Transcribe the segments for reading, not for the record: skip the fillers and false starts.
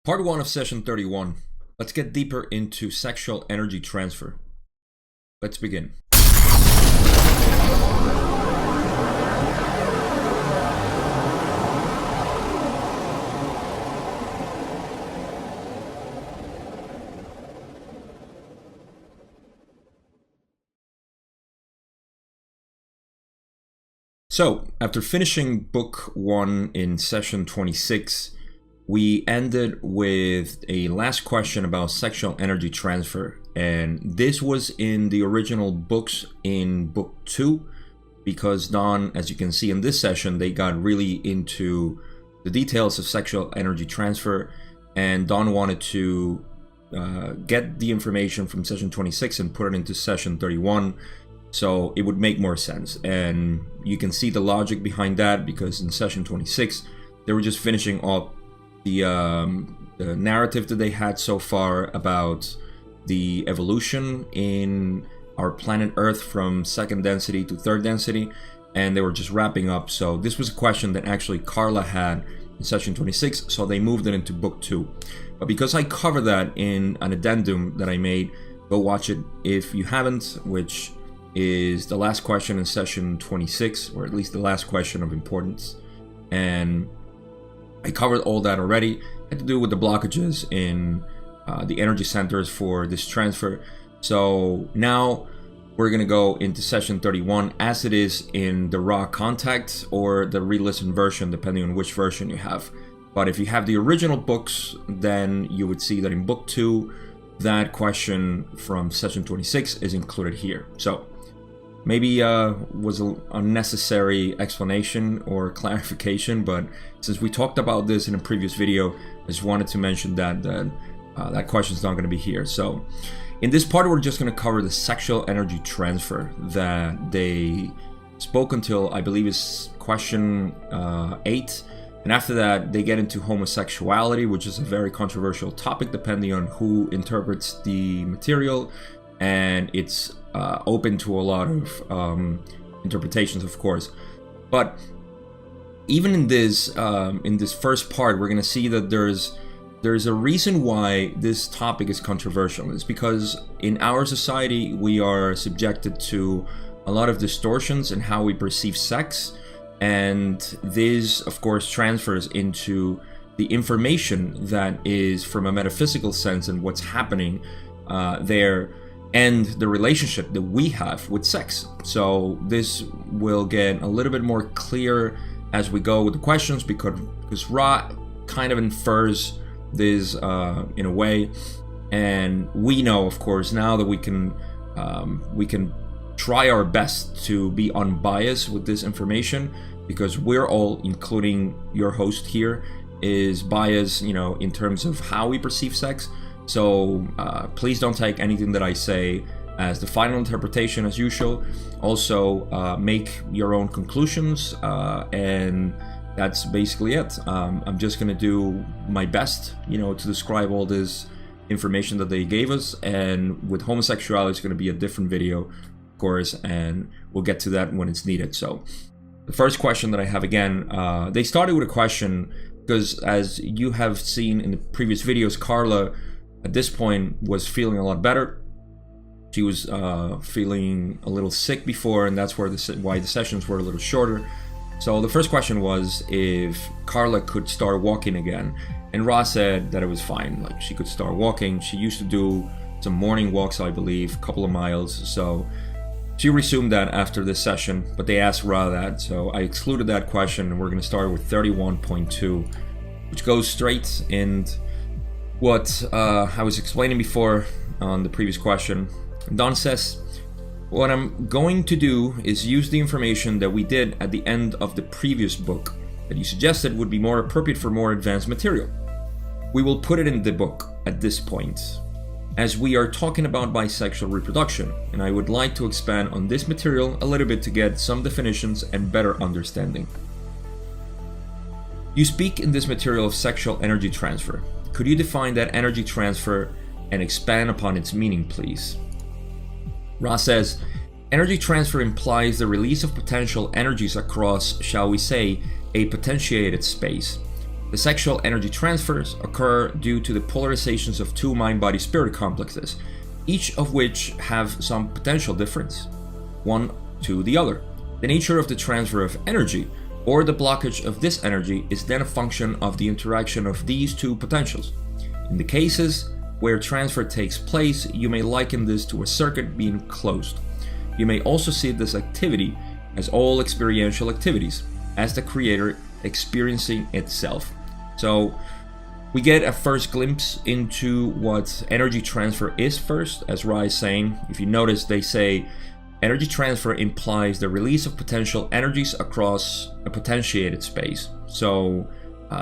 Part 1 of session 31. Let's get deeper into sexual energy transfer. Let's begin. So, after finishing book 1 in session 26, we ended with a last question about sexual energy transfer, and this was in the original books in book 2, because Don, as you can see in this session, they got really into the details of sexual energy transfer, and Don wanted to get the information from session 26 and put it into session 31, so it would make more sense. And you can see the logic behind that, because in session 26 they were just finishing up the narrative that they had so far about the evolution in our planet Earth from second density to third density, and they were just wrapping up. So this was a question that actually Carla had in session 26, so they moved it into book 2. But because I covered that in an addendum that I made, go watch it if you haven't, which is the last question in session 26, or at least the last question of importance. And I covered all that already. It had to do with the blockages in the energy centers for this transfer. So now we're going to go into session 31 as it is in the raw contact or the re-listened version, depending on which version you have. But if you have the original books, then you would see that in book 2, that question from session 26 is included here. So maybe was an unnecessary explanation or clarification, but since we talked about this in a previous video, I just wanted to mention that that question is not going to be here. So in this part, we're just going to cover the sexual energy transfer that they spoke until, I believe, is question 8. And after that, they get into homosexuality, which is a very controversial topic depending on who interprets the material, and it's open to a lot of interpretations, of course. But even in this first part, we're going to see that there's a reason why this topic is controversial. It's because in our society we are subjected to a lot of distortions in how we perceive sex, and this, of course, transfers into the information that is from a metaphysical sense and what's happening there, and the relationship that we have with sex. So this will get a little bit more clear as we go with the questions, because Ra kind of infers this in a way, and we know, of course, now that we can try our best to be unbiased with this information, because we're all, including your host here, is biased, in terms of how we perceive sex. So please don't take anything that I say as the final interpretation, as usual. Also, make your own conclusions, and that's basically it. I'm just going to do my best, to describe all this information that they gave us. And with homosexuality, it's going to be a different video, of course, and we'll get to that when it's needed. So the first question that I have, again, they started with a question because, as you have seen in the previous videos, Carla at this point was feeling a lot better. She was feeling a little sick before, and that's why the sessions were a little shorter. So the first question was if Carla could start walking again, and Ra said that it was fine, like she could start walking. She used to do some morning walks, I believe, a couple of miles, so she resumed that after this session, but they asked Ra that, so I excluded that question, and we're going to start with 31.2, which goes straight in what I was explaining before on the previous question. Don says, what I'm going to do is use the information that we did at the end of the previous book that you suggested would be more appropriate for more advanced material. We will put it in the book at this point, as we are talking about bisexual reproduction, and I would like to expand on this material a little bit to get some definitions and better understanding. You speak in this material of sexual energy transfer. Could you define that energy transfer and expand upon its meaning, please? Ra says, energy transfer implies the release of potential energies across, shall we say, a potentiated space. The sexual energy transfers occur due to the polarizations of two mind-body-spirit complexes, each of which have some potential difference, one to the other. The nature of the transfer of energy, or the blockage of this energy, is then a function of the interaction of these two potentials. In the cases where transfer takes place, you may liken this to a circuit being closed. You may also see this activity as all experiential activities, as the creator experiencing itself. So we get a first glimpse into what energy transfer is first, as Ra is saying. If you notice, they say energy transfer implies the release of potential energies across a potentiated space. So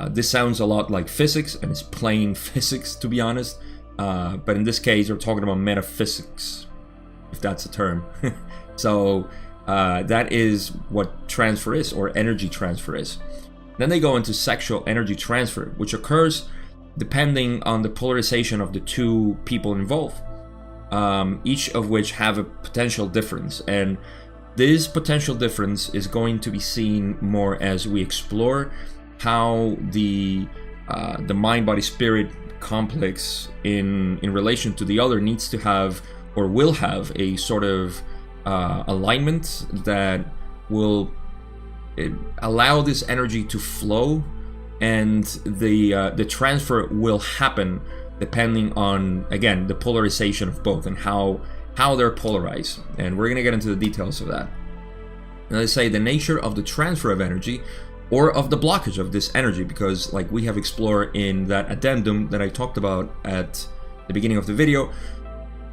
this sounds a lot like physics, and it's plain physics, to be honest. But in this case, we're talking about metaphysics, if that's a term. So that is what transfer is, or energy transfer is. Then they go into sexual energy transfer, which occurs depending on the polarization of the two people involved, each of which have a potential difference. And this potential difference is going to be seen more as we explore how the mind-body-spirit complex in relation to the other needs to have, or will have, a sort of alignment that will allow this energy to flow, and the transfer will happen depending on, again, the polarization of both and how they're polarized. And we're gonna get into the details of that. And they say the nature of the transfer of energy, or of the blockage of this energy, because like we have explored in that addendum that I talked about at the beginning of the video,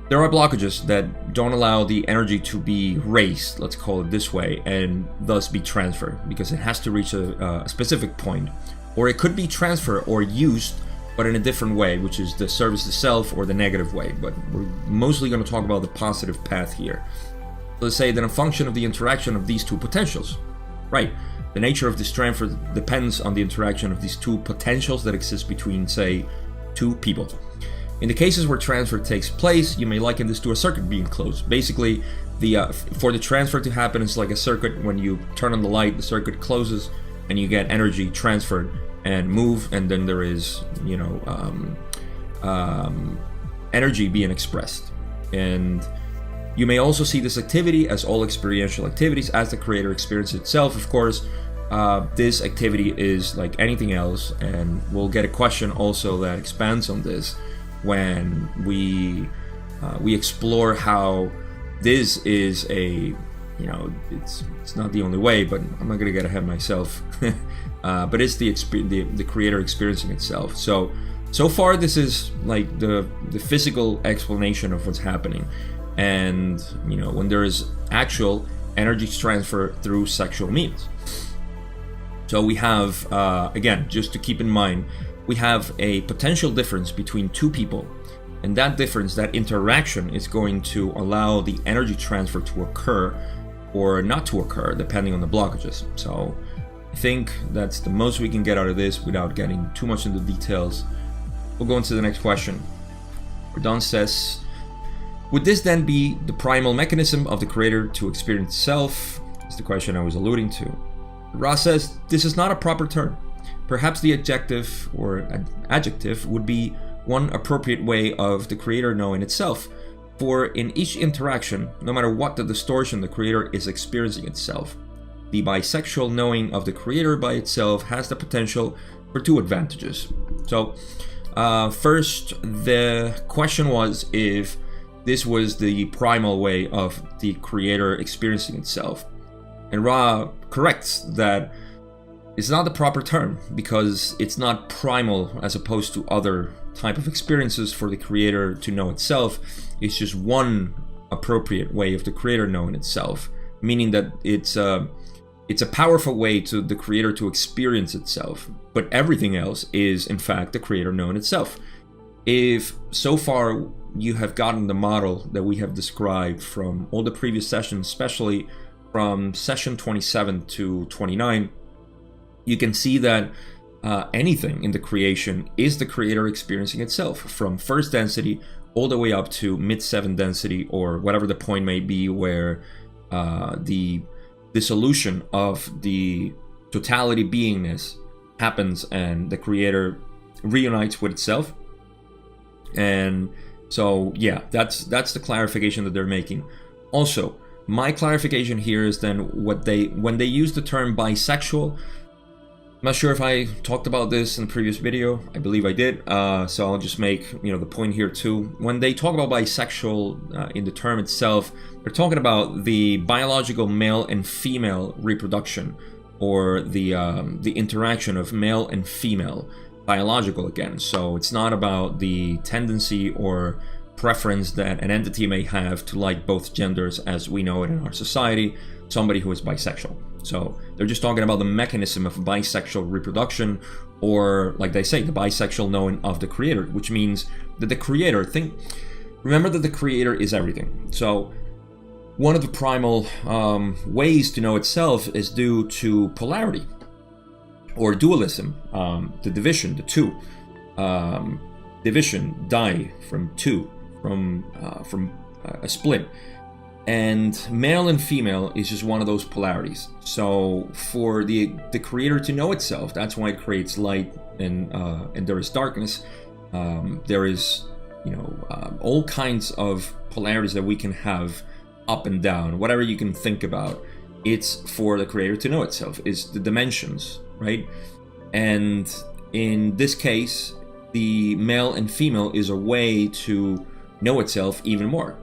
there are blockages that don't allow the energy to be raised, let's call it this way, and thus be transferred, because it has to reach a specific point. Or it could be transferred or used, but in a different way, which is the service to self or the negative way. But we're mostly going to talk about the positive path here. So let's say that a function of the interaction of these two potentials, right? The nature of this transfer depends on the interaction of these two potentials that exist between, say, two people. In the cases where transfer takes place, you may liken this to a circuit being closed. Basically, for the transfer to happen, it's like a circuit. When you turn on the light, the circuit closes, and you get energy transferred and move, and then there is, energy being expressed. And you may also see this activity as all experiential activities, as the creator experiences itself. Of course, this activity is like anything else, and we'll get a question also that expands on this when we explore how this is a, it's not the only way, but I'm not gonna get ahead of myself. But it's the creator experiencing itself. So far, this is like the physical explanation of what's happening, and when there is actual energy transfer through sexual means. So we have, again, just to keep in mind, we have a potential difference between two people, and that difference, that interaction, is going to allow the energy transfer to occur or not to occur, depending on the blockages. So I think that's the most we can get out of this without getting too much into details. We'll go into the next question. Verdun says, would this then be the primal mechanism of the creator to experience self? Is the question I was alluding to. Ra says, this is not a proper term. Perhaps the adjective or adjective would be one appropriate way of the creator knowing itself. For in each interaction, no matter what the distortion, the creator is experiencing itself. The bisexual knowing of the creator by itself has the potential for two advantages. So, first, the question was if this was the primal way of the creator experiencing itself. And Ra corrects that it's not the proper term, because it's not primal as opposed to other type of experiences for the creator to know itself. It's just one appropriate way of the creator knowing itself, meaning that it's a powerful way to the creator to experience itself, but everything else is in fact the creator knowing itself. If so far you have gotten the model that we have described from all the previous sessions, especially from session 27 to 29, you can see that anything in the creation is the creator experiencing itself, from first density all the way up to mid-7 density, or whatever the point may be, where the dissolution of the totality beingness happens and the creator reunites with itself. And so yeah, that's the clarification that they're making. Also, my clarification here is then when they use the term bisexual, I'm not sure if I talked about this in the previous video. I believe I did. So I'll just make the point here too. When they talk about bisexual in the term itself, they're talking about the biological male and female reproduction, or the interaction of male and female, biological again. So it's not about the tendency or preference that an entity may have to like both genders as we know it in our society, somebody who is bisexual. So they're just talking about the mechanism of bisexual reproduction, or like they say, the bisexual knowing of the creator, which means that the creator, remember that the creator is everything. So one of the primal ways to know itself is due to polarity or dualism, the division, the two. Division, die, from two, from a split. And male and female is just one of those polarities. So for the creator to know itself, that's why it creates light and there is darkness. There is all kinds of polarities that we can have, up and down, whatever you can think about. It's for the creator to know itself, is the dimensions, right? And in this case, the male and female is a way to know itself even more,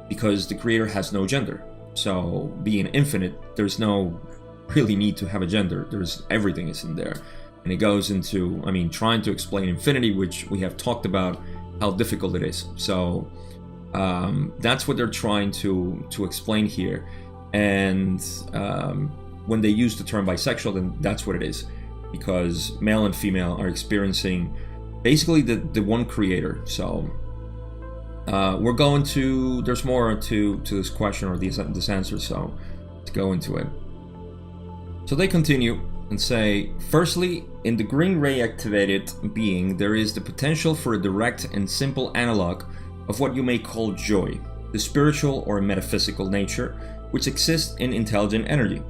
because the creator has no gender. So being infinite, there's no really need to have a gender. There's everything is in there. And it goes into, trying to explain infinity, which we have talked about how difficult it is. So that's what they're trying to explain here. And when they use the term bisexual, then that's what it is, because male and female are experiencing basically the one creator. So we're going to, there's more to this question, or this answer, so let's go into it. So they continue and say, firstly, in the green ray activated being, there is the potential for a direct and simple analog of what you may call joy, the spiritual or metaphysical nature, which exists in intelligent energy.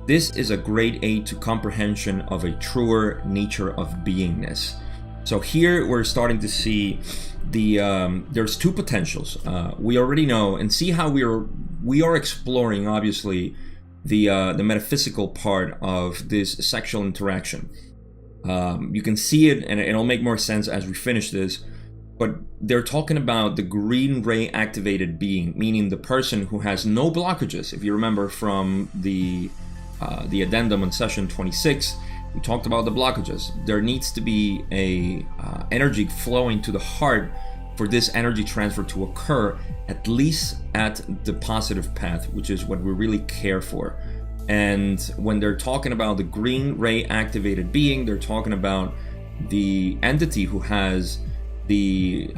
This is a great aid to comprehension of a truer nature of beingness. So here we're starting to see there's two potentials. We already know, and see how we are exploring, obviously, the metaphysical part of this sexual interaction. You can see it, and it'll make more sense as we finish this. But they're talking about the green ray activated being, meaning the person who has no blockages. If you remember from the addendum on session 26, we talked about the blockages. There needs to be a energy flowing to the heart for this energy transfer to occur, at least at the positive path, which is what we really care for. And when they're talking about the green ray activated being, they're talking about the entity who has the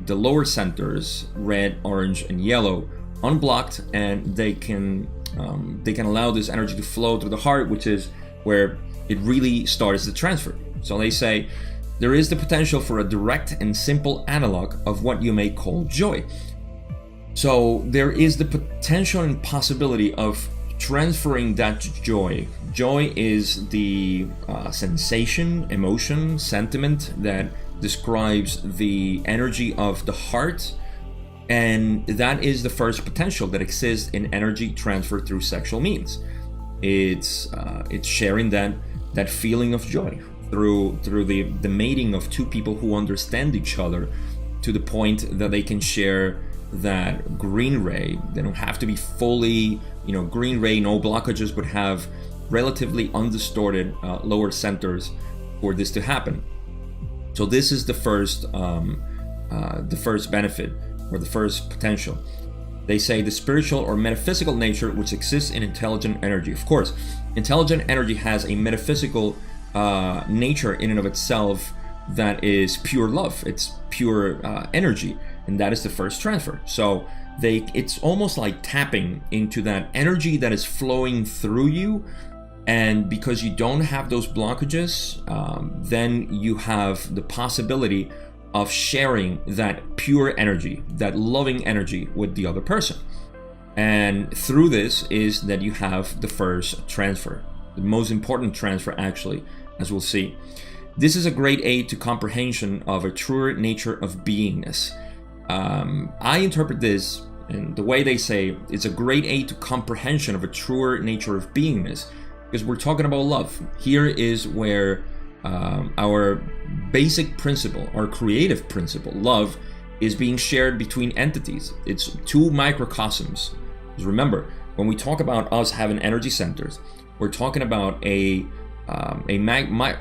lower centers, red, orange, and yellow, unblocked, and they can allow this energy to flow through the heart, which is where it really starts the transfer. So they say there is the potential for a direct and simple analog of what you may call joy. So there is the potential and possibility of transferring that joy. Joy is the sensation, emotion, sentiment that describes the energy of the heart, and that is the first potential that exists in energy transfer through sexual means. It's sharing that feeling of joy through the mating of two people who understand each other to the point that they can share that green ray. They don't have to be fully, green ray, no blockages, but have relatively undistorted lower centers for this to happen. So this is the first benefit, or the first potential. They say the spiritual or metaphysical nature which exists in intelligent energy. Of course, intelligent energy has a metaphysical nature in and of itself that is pure love. It's pure energy, and that is the first transfer. So it's almost like tapping into that energy that is flowing through you. And because you don't have those blockages, then you have the possibility of sharing that pure energy, that loving energy with the other person. And through this is that you have the first transfer, the most important transfer actually, as we'll see. This is a great aid to comprehension of a truer nature of beingness. I interpret this, and the way they say it's a great aid to comprehension of a truer nature of beingness, because we're talking about love. Here is where our basic principle, our creative principle, love, is being shared between entities. It's two microcosms. Because remember, when we talk about us having energy centers, we're talking about a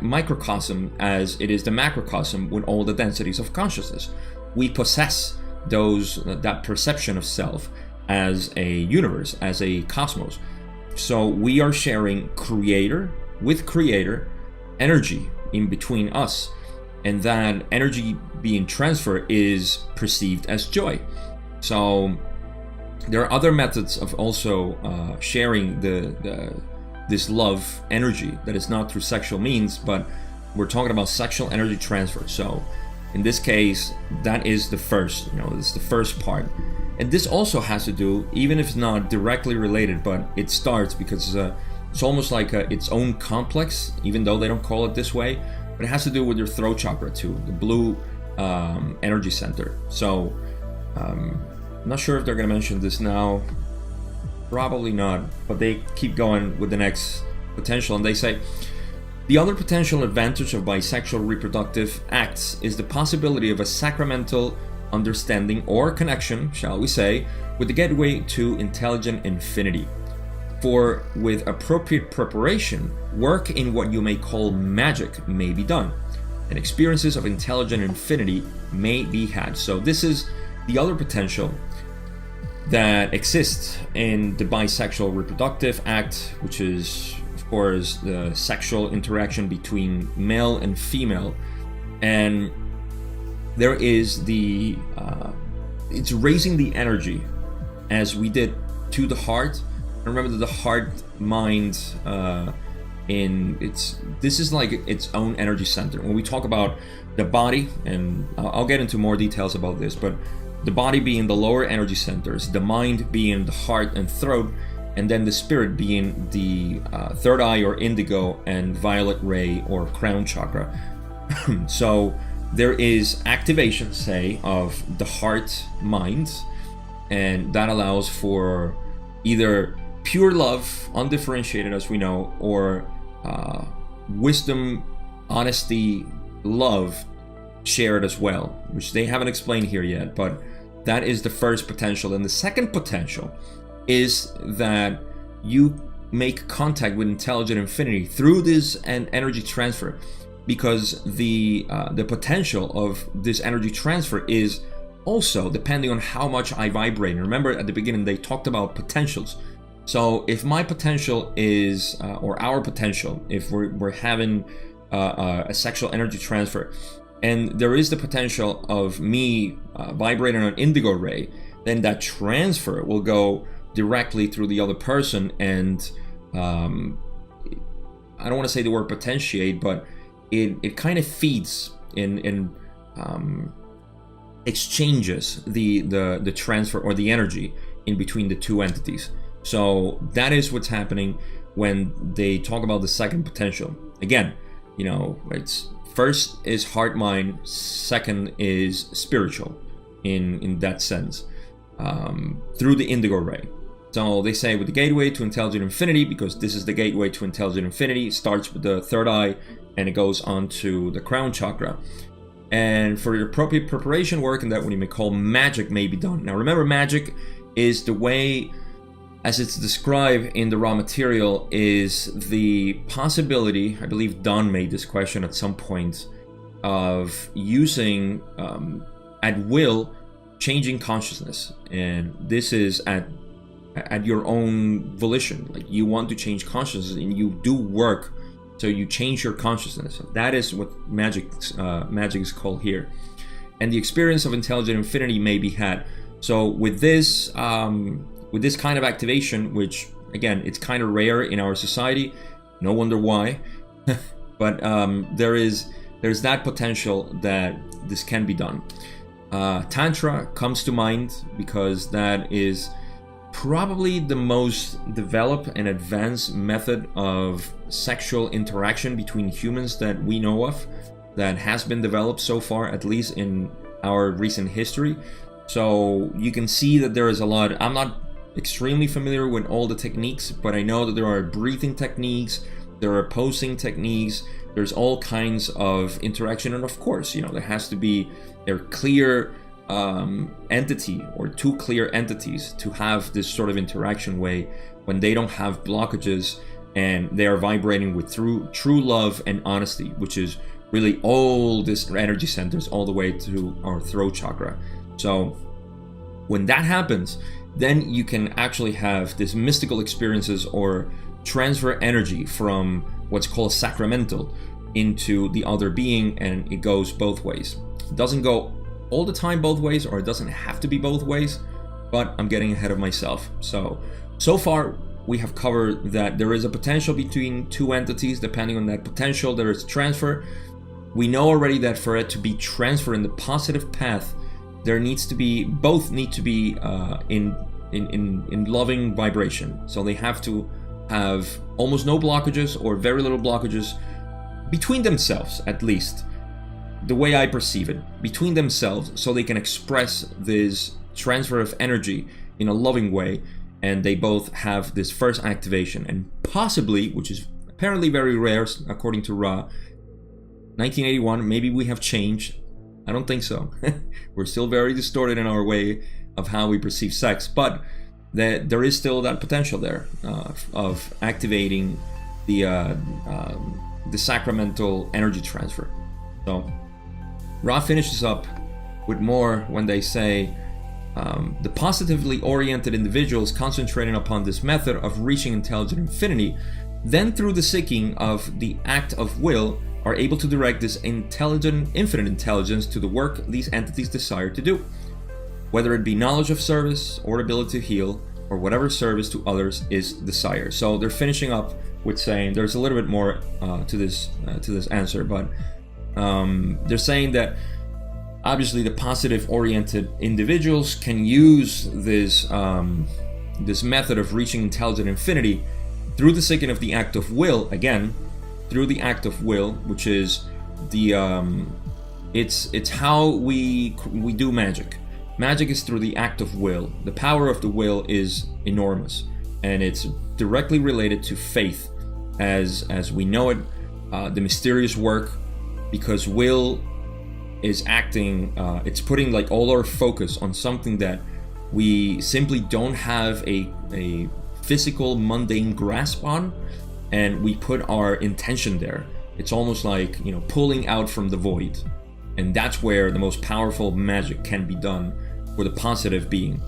microcosm as it is the macrocosm with all the densities of consciousness. We possess that perception of self as a universe, as a cosmos. So we are sharing creator with creator energy in between us, and that energy being transferred is perceived as joy. So there are other methods of also sharing this love energy that is not through sexual means, but we're talking about sexual energy transfer. So in this case, that is the first, it's the first part. And this also has to do, even if it's not directly related, but it starts because it's almost like its own complex, even though they don't call it this way, but it has to do with your throat chakra too, the blue energy center. So I'm not sure if they're going to mention this now. Probably not, but they keep going with the next potential, and they say, the other potential advantage of bisexual reproductive acts is the possibility of a sacramental understanding or connection, shall we say, with the gateway to intelligent infinity. For with appropriate preparation, work in what you may call magic may be done, and experiences of intelligent infinity may be had. So this is the other potential that exists in the bisexual reproductive act, which is, of course, the sexual interaction between male and female. And there is it's raising the energy as we did to the heart. And remember that the heart mind this is like its own energy center. When we talk about the body, and I'll get into more details about this, but the body being the lower energy centers, the mind being the heart and throat, and then the spirit being the third eye or indigo and violet ray or crown chakra. So there is activation, say, of the heart mind, and that allows for either pure love, undifferentiated as we know, or wisdom, honesty, love shared as well, which they haven't explained here yet, but that is the first potential. And the second potential is that you make contact with intelligent infinity through this energy transfer, because the potential of this energy transfer is also depending on how much I vibrate. And remember at the beginning they talked about potentials. So if my potential is or our potential, if we're having a sexual energy transfer, and there is the potential of me vibrating on an indigo ray, then that transfer will go directly through the other person, and I don't want to say the word potentiate, but it kind of feeds in exchanges the transfer or the energy in between the two entities. So that is what's happening when they talk about the second potential. Again, it's first is heart mind, second is spiritual in that sense, through the indigo ray. So they say with the gateway to intelligent infinity, because this is the gateway to intelligent infinity, starts with the third eye and it goes on to the crown chakra. And for the appropriate preparation work, and that what you may call magic may be done. Now remember, magic is the way, as it's described in the raw material, is the possibility, I believe Don made this question at some point, of using at will changing consciousness. And this is at your own volition. Like you want to change consciousness and you do work, so you change your consciousness. That is what magic is called here. And the experience of intelligent infinity may be had. So with this kind of activation, which again, it's kind of rare in our society, no wonder why, but there's that potential that this can be done. Tantra comes to mind because that is probably the most developed and advanced method of sexual interaction between humans that we know of, that has been developed so far, at least in our recent history. So you can see that there is a lot. I'm not extremely familiar with all the techniques, but I know that there are breathing techniques, there are posing techniques, there's all kinds of interaction, and of course, there has to be a clear entity or two clear entities to have this sort of interaction way when they don't have blockages and they are vibrating with true love and honesty, which is really all this energy centers all the way to our throat chakra. So when that happens, then you can actually have these mystical experiences or transfer energy from what's called sacramental into the other being, and it goes both ways. It doesn't go all the time both ways, or it doesn't have to be both ways, but I'm getting ahead of myself. So far we have covered that there is a potential between two entities. Depending on that potential, there is transfer. We know already that for it to be transferred in the positive path, there needs to be, both need to be in loving vibration. So they have to have almost no blockages or very little blockages between themselves, at least the way I perceive it, between themselves, so they can express this transfer of energy in a loving way, and they both have this first activation. And possibly, which is apparently very rare according to Ra, 1981, maybe we have changed. I don't think so. We're still very distorted in our way of how we perceive sex, but there is still that potential there of activating the sacramental energy transfer. So Ra finishes up with more when they say, the positively oriented individuals concentrating upon this method of reaching intelligent infinity, then through the seeking of the act of will, are able to direct this intelligent, infinite intelligence to the work these entities desire to do, whether it be knowledge of service or ability to heal, or whatever service to others is desired. So they're finishing up with saying, there's a little bit more to this answer, but they're saying that obviously the positive oriented individuals can use this method of reaching intelligent infinity through the seeking of the act of will, again through the act of will, which is the it's how we do magic. Magic is through the act of will. The power of the will is enormous, and it's directly related to faith as we know it, the mysterious work, because will is acting, it's putting like all our focus on something that we simply don't have a physical mundane grasp on, and we put our intention there. It's almost like, pulling out from the void, and that's where the most powerful magic can be done for the positive being.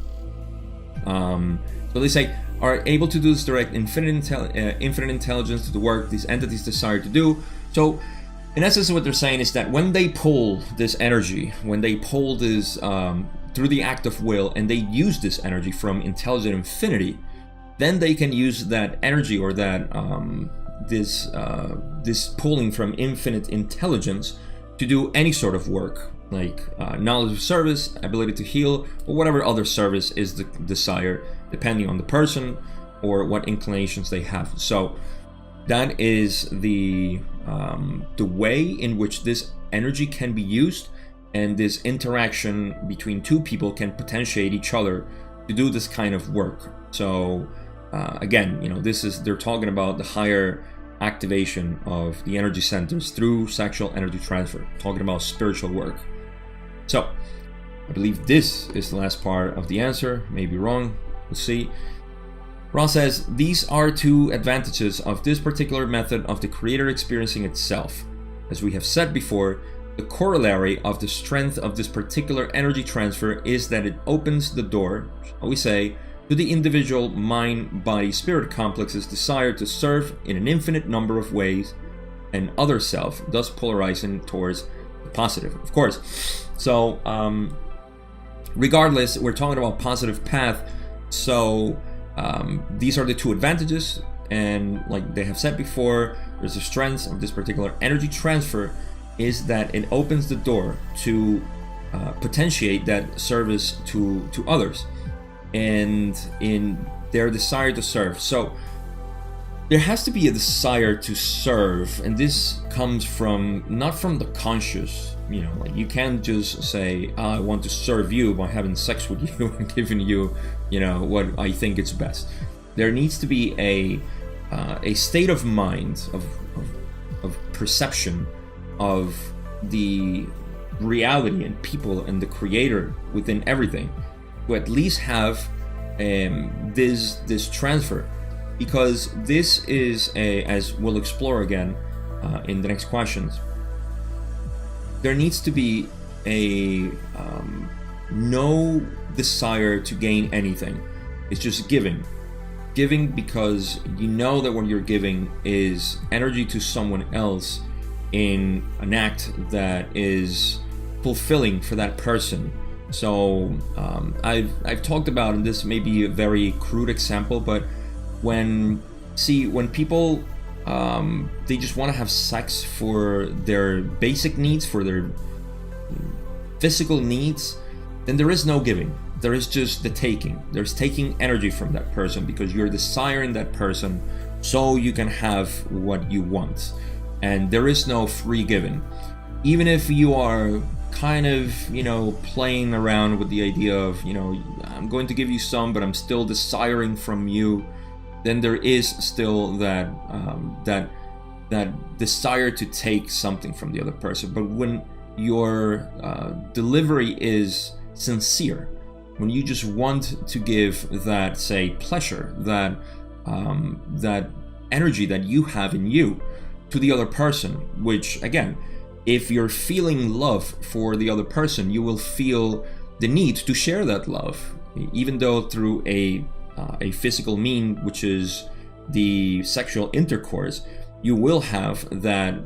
So they say, are able to do this direct infinite intelligence to the work these entities desire to do. So in essence, what they're saying is that when they pull this energy, when they pull this through the act of will, and they use this energy from intelligent infinity, then they can use that energy, or that this pulling from infinite intelligence to do any sort of work, like knowledge of service, ability to heal, or whatever other service is the desire, depending on the person or what inclinations they have. So that is the way in which this energy can be used, and this interaction between two people can potentiate each other to do this kind of work. So again, they're talking about the higher activation of the energy centers through sexual energy transfer, talking about spiritual work. So I believe this is the last part of the answer. Maybe wrong, we'll see. Ra says, these are two advantages of this particular method of the creator experiencing itself. As we have said before, the corollary of the strength of this particular energy transfer is that it opens the door, shall we say, to the individual mind-body-spirit complex's desire to serve in an infinite number of ways, and other self, thus polarizing towards the positive. Of course. So, regardless, we're talking about positive path. So, these are the two advantages, and like they have said before, there's the strength of this particular energy transfer is that it opens the door to potentiate that service to others. and in their desire to serve. So there has to be a desire to serve, and this comes from not from the conscious, like you can't just say, I want to serve you by having sex with you and giving you, what I think is best. There needs to be a state of mind, of perception of the reality and people and the creator within everything, to at least have this transfer. Because this is as we'll explore again in the next questions, there needs to be a no desire to gain anything. It's just giving because you know that what you're giving is energy to someone else in an act that is fulfilling for that person. So I've talked about, and this may be a very crude example, but when people they just want to have sex for their basic needs, for their physical needs, then there is no giving. There is just the taking. There's taking energy from that person because you're desiring that person so you can have what you want. And there is no free giving. Even if you are kind of, playing around with the idea of, I'm going to give you some, but I'm still desiring from you, then there is still that desire to take something from the other person. But when your delivery is sincere, when you just want to give that, say, pleasure, that energy that you have in you to the other person, which again, if you're feeling love for the other person, you will feel the need to share that love, even though through a physical mean, which is the sexual intercourse, you will have that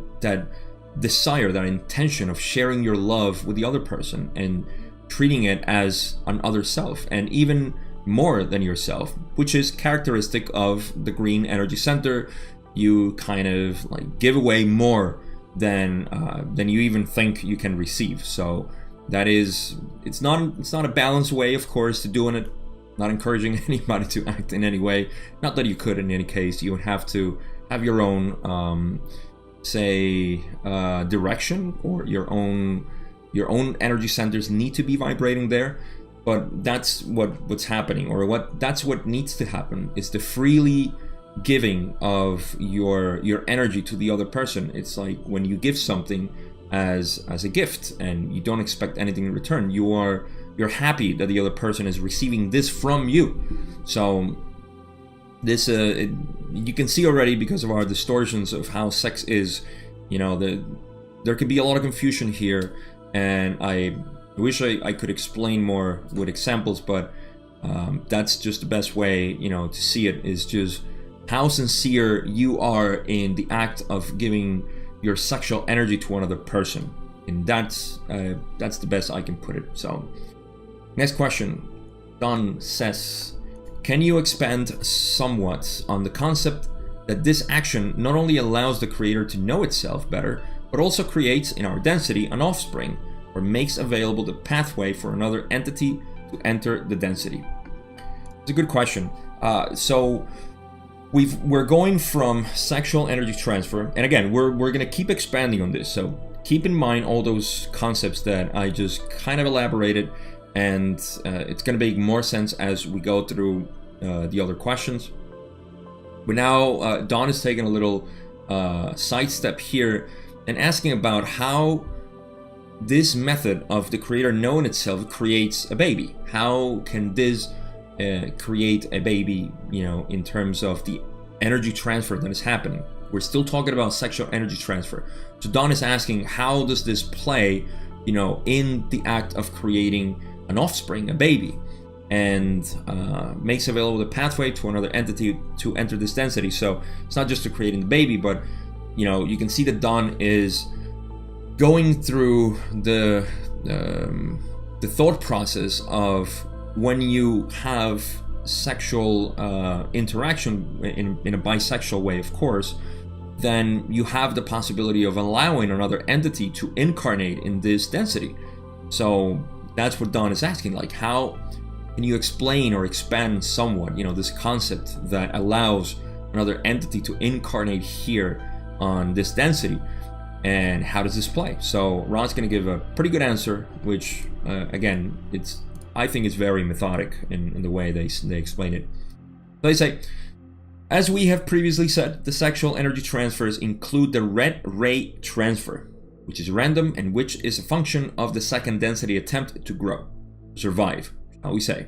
desire, that intention of sharing your love with the other person and treating it as an other self, and even more than yourself, which is characteristic of the green energy center. You kind of like give away more than you even think you can receive. So that is, it's not a balanced way, of course, to doing it. Not encouraging anybody to act in any way. Not that you could in any case. You would have to have your own, direction, or your own energy centers need to be vibrating there. But that's what's happening, or that's what needs to happen, is the freely giving of your energy to the other person. It's like when you give something as a gift and you don't expect anything in return. You're happy that the other person is receiving this from you. So this you can see already, because of our distortions of how sex is, there could be a lot of confusion here, and I wish I could explain more with examples, but that's just the best way to see it, is just how sincere you are in the act of giving your sexual energy to another person. And that's the best I can put it. So next question. Don says, can you expand somewhat on the concept that this action not only allows the creator to know itself better, but also creates in our density an offspring, or makes available the pathway for another entity to enter the density? It's a good question. So we're going from sexual energy transfer, and again, we're going to keep expanding on this. So keep in mind all those concepts that I just kind of elaborated, and it's going to make more sense as we go through the other questions. But now Don is taking a little sidestep here and asking about how this method of the creator knowing itself creates a baby. How can this create a baby, in terms of the energy transfer that is happening? We're still talking about sexual energy transfer. So Don is asking, how does this play, in the act of creating an offspring, a baby, and makes available the pathway to another entity to enter this density. So it's not just to creating the baby, but you can see that Don is going through the thought process of, when you have sexual interaction in a bisexual way, of course, then you have the possibility of allowing another entity to incarnate in this density. So that's what Don is asking, like, how can you explain or expand somewhat, this concept that allows another entity to incarnate here on this density, and how does this play? So Ron's going to give a pretty good answer, which again, I think is very methodic in the way they explain it. So they say, as we have previously said, the sexual energy transfers include the red ray transfer, which is random and which is a function of the second density attempt to grow, survive, how we say.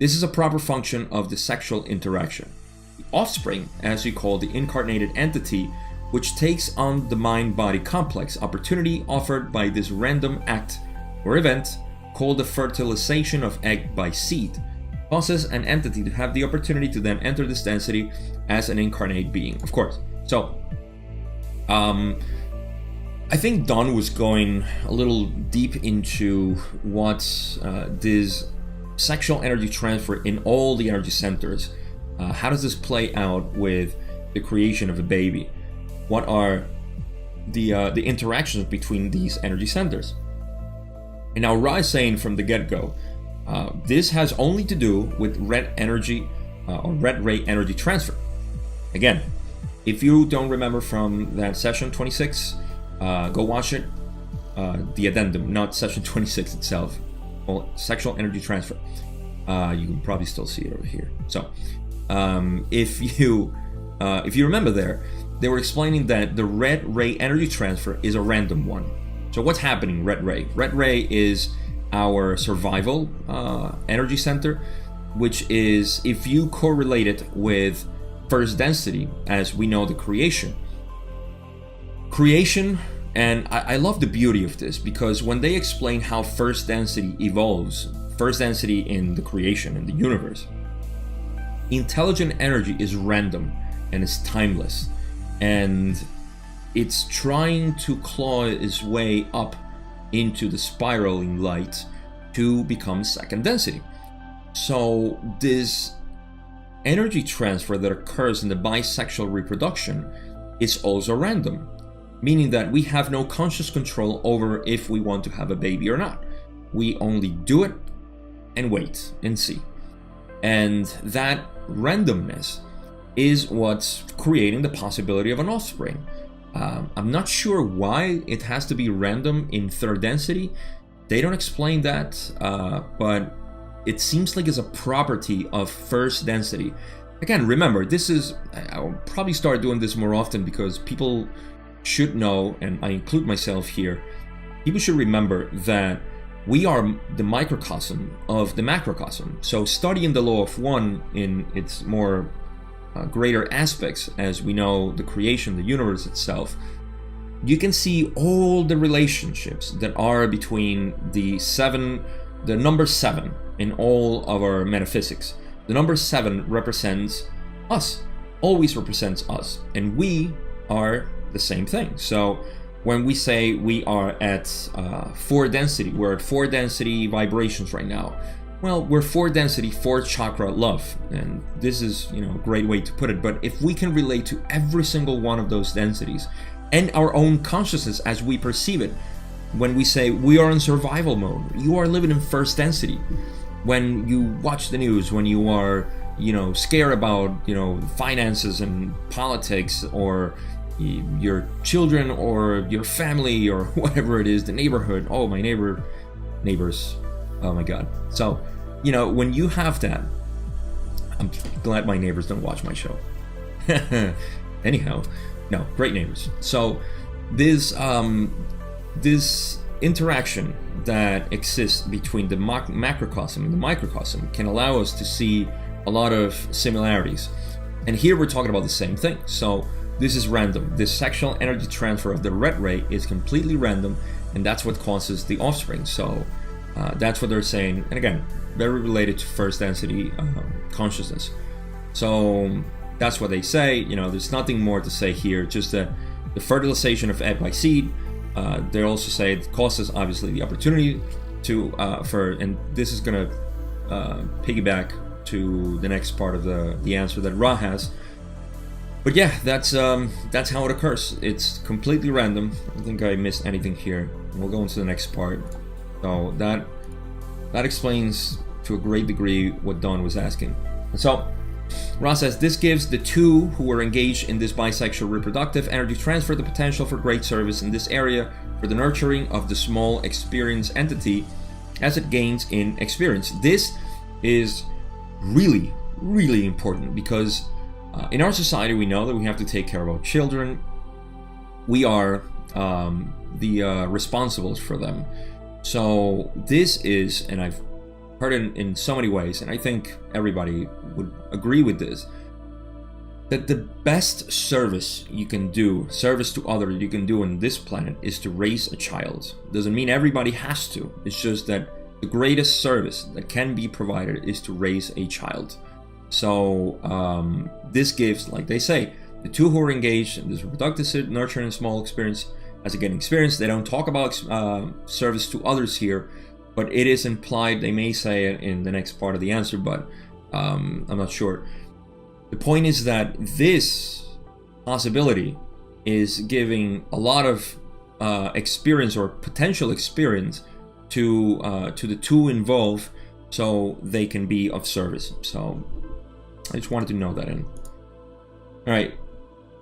This is a proper function of the sexual interaction. The offspring, as we call the incarnated entity, which takes on the mind-body complex opportunity offered by this random act or event, called the fertilization of egg by seed, causes an entity to have the opportunity to then enter this density as an incarnate being, of course. So, I think Don was going a little deep into what this sexual energy transfer in all the energy centers, how does this play out with the creation of a baby? What are the interactions between these energy centers? And now Ra is saying from the get-go, this has only to do with red energy or red ray energy transfer. Again, if you don't remember from that session 26, go watch it. The addendum, not session 26 itself. Well, sexual energy transfer. You can probably still see it over here. So, if you remember there, they were explaining that the red ray energy transfer is a random one. So what's happening, red ray? Red ray is our survival energy center, which is, if you correlate it with first density, as we know the creation, and I love the beauty of this, because when they explain how first density evolves, first density in the creation, in the universe, intelligent energy is random and is timeless, and it's trying to claw its way up into the spiraling light to become second density. So this energy transfer that occurs in the bisexual reproduction is also random, meaning that we have no conscious control over if we want to have a baby or not. We only do it and wait and see. And that randomness is what's creating the possibility of an offspring. I'm not sure why it has to be random in third density. They don't explain that, but it seems like it's a property of first density. Again, remember, I'll probably start doing this more often because people should know, and I include myself here, people should remember that we are the microcosm of the macrocosm. So studying the law of one in its more greater aspects, as we know the creation, the universe itself, you can see all the relationships that are between the number 7 in all of our metaphysics. The number 7 represents us, always represents us, and we are the same thing. So when we say we are at 4 density, we're at 4 density vibrations right now. Well, we're 4 density, 4 chakra love, and this is, a great way to put it. But if we can relate to every single one of those densities and our own consciousness as we perceive it, when we say we are in survival mode, you are living in first density. When you watch the news, when you are, scared about, finances and politics, or your children or your family or whatever it is, the neighborhood, oh, my neighbors, oh my god. So, when you have that, I'm glad my neighbors don't watch my show. Anyhow, no, great neighbors. So this interaction that exists between the macrocosm and the microcosm can allow us to see a lot of similarities. And here we're talking about the same thing. So this is random. This sexual energy transfer of the red ray is completely random, and that's what causes the offspring. So that's what they're saying, and again, very related to first density consciousness. So that's what they say. There's nothing more to say here, just that the fertilization of egg by seed. They also say it causes, obviously, the opportunity to and this is going to piggyback to the next part of the answer that Ra has. But yeah, that's how it occurs. It's completely random. I don't think I missed anything here. We'll go into the next part. So that explains to a great degree what Don was asking. And so Ross says, this gives the two who are engaged in this bisexual reproductive energy transfer the potential for great service in this area for the nurturing of the small experience entity as it gains in experience. This is really, really important because in our society we know that we have to take care of our children. We are the responsibles for them. So this is, and I've heard it in so many ways, and I think everybody would agree with this, that the best service you can do, service to others you can do on this planet, is to raise a child. Doesn't mean everybody has to. It's just that the greatest service that can be provided is to raise a child. So this gives, like they say, the two who are engaged in this reproductive, nurturing, and small experience as a getting experience. They don't talk about service to others here, but it is implied. They may say it in the next part of the answer, but I'm not sure. The point is that this possibility is giving a lot of experience or potential experience to the two involved, so they can be of service. So I just wanted to know that in. All right.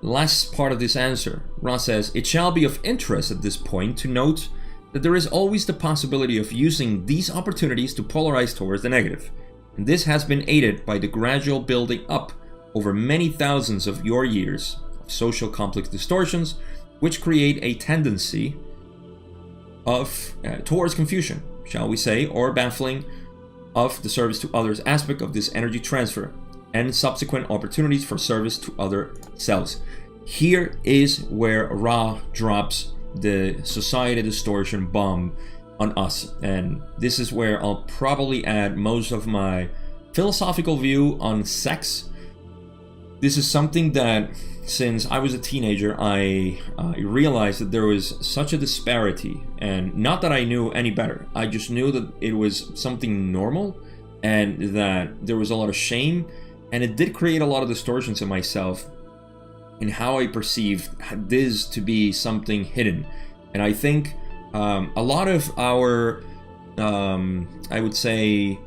Last part of this answer, Ross says, it shall be of interest at this point to note that there is always the possibility of using these opportunities to polarize towards the negative. And this has been aided by the gradual building up over many thousands of your years of social complex distortions, which create a tendency of towards confusion, shall we say, or baffling of the service to others aspect of this energy transfer and subsequent opportunities for service to other selves. Here is where Ra drops the society distortion bomb on us, and this is where I'll probably add most of my philosophical view on sex. This is something that since I was a teenager I realized that there was such a disparity, and not that I knew any better, I just knew that it was something normal and that there was a lot of shame, and it did create a lot of distortions in myself in how I perceived this to be something hidden. And I think a lot of our I would say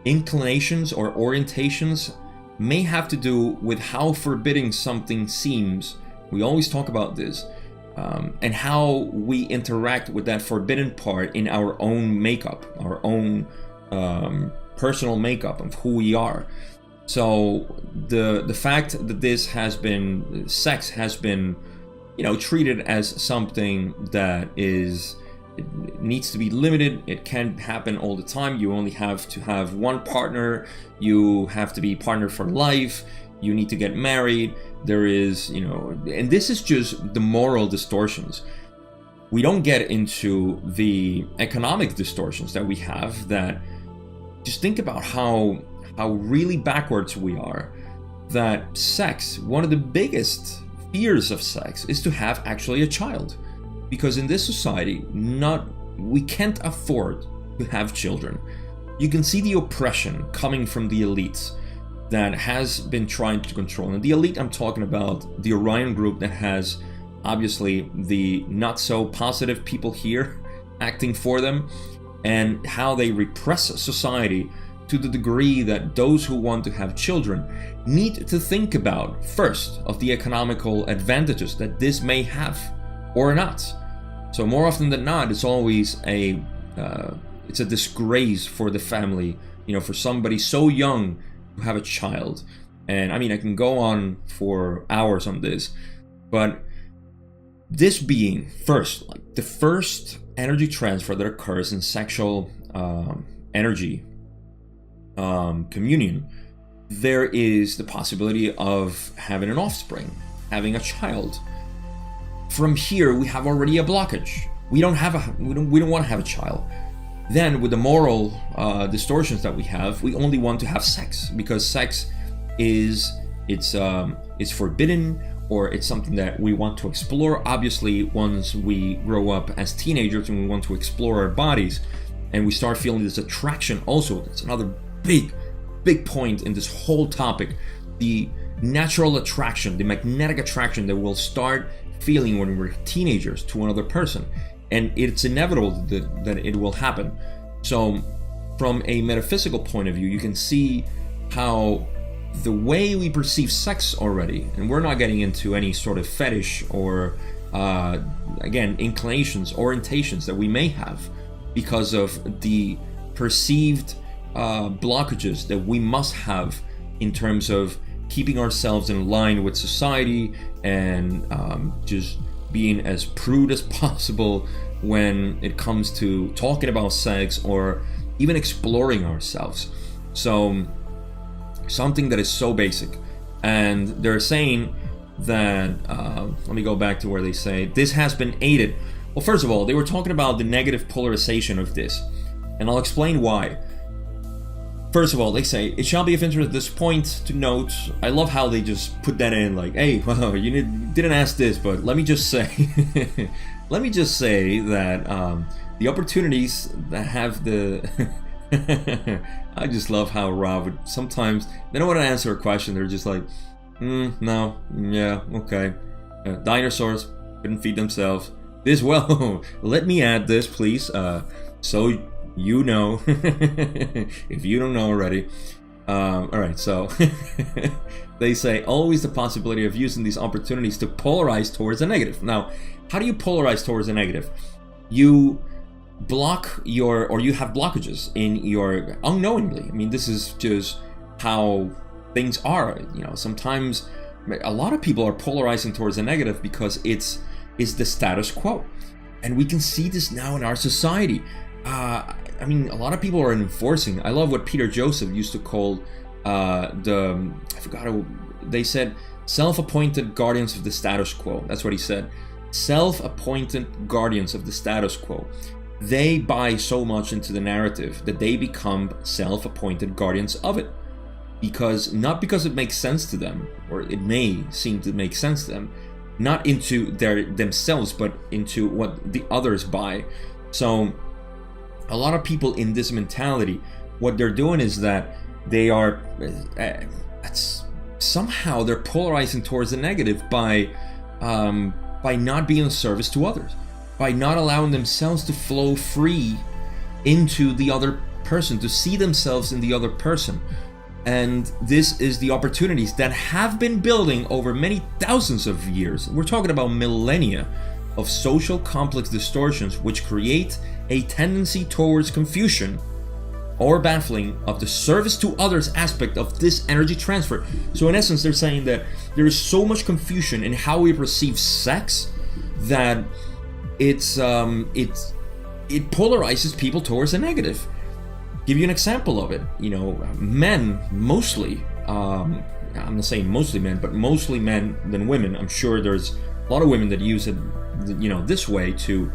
inclinations or orientations may have to do with how forbidding something seems. We always talk about this, and how we interact with that forbidden part in our own makeup, our own personal makeup of who we are. So the fact that this has been, sex has been, treated as something that is, it needs to be limited. It can't happen all the time. You only have to have one partner. You have to be partner for life. You need to get married. There is, and this is just the moral distortions. We don't get into the economic distortions that we have, that just think about how really backwards we are. That sex, one of the biggest fears of sex is to have actually a child. Because in this society, we can't afford to have children. You can see the oppression coming from the elites that has been trying to control. And the elite, I'm talking about the Orion group that has obviously the not so positive people here acting for them, and how they repress society to the degree that those who want to have children need to think about first of the economical advantages that this may have or not. So more often than not, it's always it's a disgrace for the family, for somebody so young to have a child. And I mean, I can go on for hours on this, but this being first, like the first energy transfer that occurs in sexual energy communion, there is the possibility of having an offspring, having a child. From here, we have already a blockage. We don't want to have a child. Then, with the moral distortions that we have, we only want to have sex because sex is forbidden, or it's something that we want to explore. Obviously, once we grow up as teenagers and we want to explore our bodies, and we start feeling this attraction. Also, that's another big point in this whole topic: the natural attraction, the magnetic attraction that we'll start feeling when we're teenagers to another person, and it's inevitable that it will happen. So from a metaphysical point of view, you can see how the way we perceive sex already, and we're not getting into any sort of fetish or again, inclinations, orientations that we may have because of the perceived blockages that we must have in terms of keeping ourselves in line with society and just being as prude as possible when it comes to talking about sex or even exploring ourselves. So something that is so basic. And they're saying that, let me go back to where they say, this has been aided. Well, first of all, they were talking about the negative polarization of this, and I'll explain why. First of all, they say, it shall be of interest at this point to note, I love how they just put that in like, hey, well, you didn't ask this, but let me just say, let me just say that the opportunities that have the, I just love how Rob would sometimes, they don't want to answer a question, they're just like, no, yeah, okay. Dinosaurs couldn't feed themselves. This, well, let me add this, please, so you know, if you don't know already. Alright, so they say always the possibility of using these opportunities to polarize towards the negative. Now, how do you polarize towards the negative? You block your, or you have blockages in your, unknowingly. I mean, this is just how things are. You know, sometimes a lot of people are polarizing towards the negative because it's the status quo. And we can see this now in our society. I mean, a lot of people are enforcing. I love what Peter Joseph used to call I forgot how they said, self-appointed guardians of the status quo. That's what he said. Self-appointed guardians of the status quo. They buy so much into the narrative that they become self-appointed guardians of it. Not because it makes sense to them, or it may seem to make sense to them, not into themselves, but into what the others buy. So a lot of people in this mentality, what they're doing is that they are somehow they're polarizing towards the negative by not being of service to others, by not allowing themselves to flow free into the other person, to see themselves in the other person. And this is the opportunities that have been building over many thousands of years. We're talking about millennia of social complex distortions which create a tendency towards confusion or baffling of the service to others aspect of this energy transfer. So in essence, they're saying that there is so much confusion in how we perceive sex that it polarizes people towards the negative. Give you an example of it. You know, men mostly, I'm not saying mostly men, but mostly men than women. I'm sure there's a lot of women that use it, you know, this way to